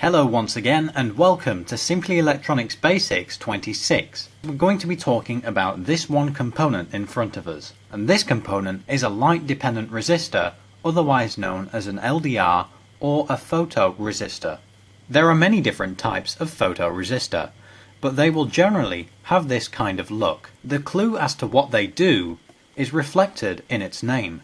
Hello once again and welcome to Simply Electronics Basics 26. We're going to be talking about this one component in front of us, and this component is a light-dependent resistor, otherwise known as an LDR or a photoresistor. There are many different types of photoresistor, but they will generally have this kind of look. The clue as to what they do is reflected in its name.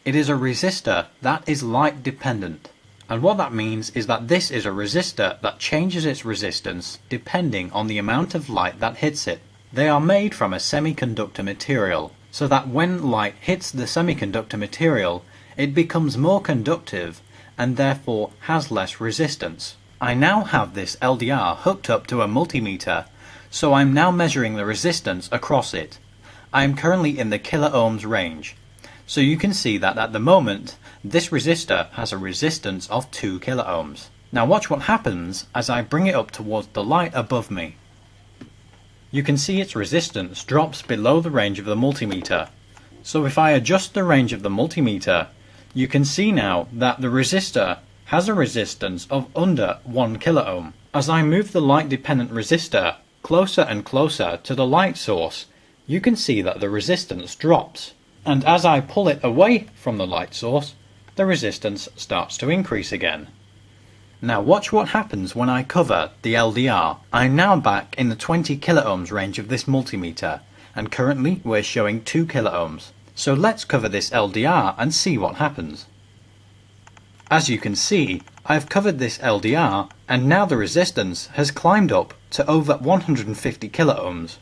It is a resistor that is light dependent. And what that means is that this is a resistor that changes its resistance depending on the amount of light that hits it. They are made from a semiconductor material, so that when light hits the semiconductor material, it becomes more conductive and therefore has less resistance. I now have this LDR hooked up to a multimeter, so I'm now measuring the resistance across it. I am currently in the kiloohms range. So you can see that at the moment, this resistor has a resistance of 2 kiloohms. Now watch what happens as I bring it up towards the light above me. You can see its resistance drops below the range of the multimeter. So if I adjust the range of the multimeter, you can see now that the resistor has a resistance of under 1 kiloohm. As I move the light-dependent resistor closer and closer to the light source, you can see that the resistance drops. And as I pull it away from the light source, the resistance starts to increase again. Now watch what happens when I cover the LDR. I'm now back in the 20 kiloohms range of this multimeter, and currently we're showing 2 kiloohms. So let's cover this LDR and see what happens. As you can see, I've covered this LDR, and now the resistance has climbed up to over 150 kiloohms.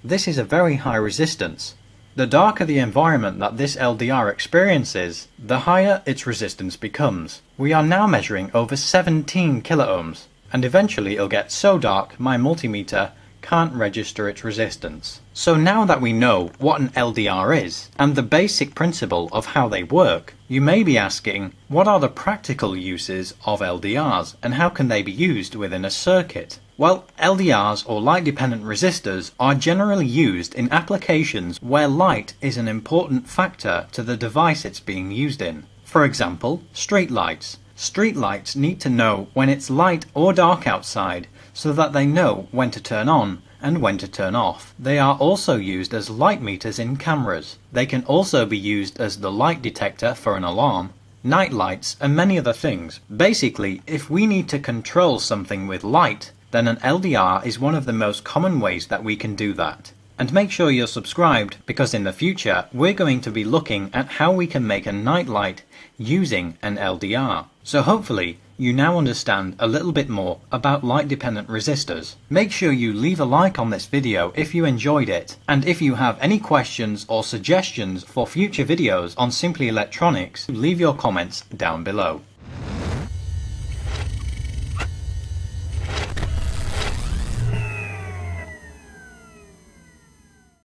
This is a very high resistance. The darker the environment that this LDR experiences, the higher its resistance becomes. We are now measuring over 17 kiloohms, and eventually it'll get so dark my multimeter can't register its resistance. So now that we know what an LDR is, and the basic principle of how they work, you may be asking, what are the practical uses of LDRs, and how can they be used within a circuit? Well, LDRs or light-dependent resistors are generally used in applications where light is an important factor to the device it's being used in. For example, street lights. Street lights need to know when it's light or dark outside so that they know when to turn on and when to turn off. They are also used as light meters in cameras. They can also be used as the light detector for an alarm, night lights, and many other things. Basically, if we need to control something with light, then an LDR is one of the most common ways that we can do that. And make sure you're subscribed, because in the future we're going to be looking at how we can make a night light using an LDR. So hopefully you now understand a little bit more about light-dependent resistors. Make sure you leave a like on this video if you enjoyed it, and if you have any questions or suggestions for future videos on Simply Electronics, leave your comments down below.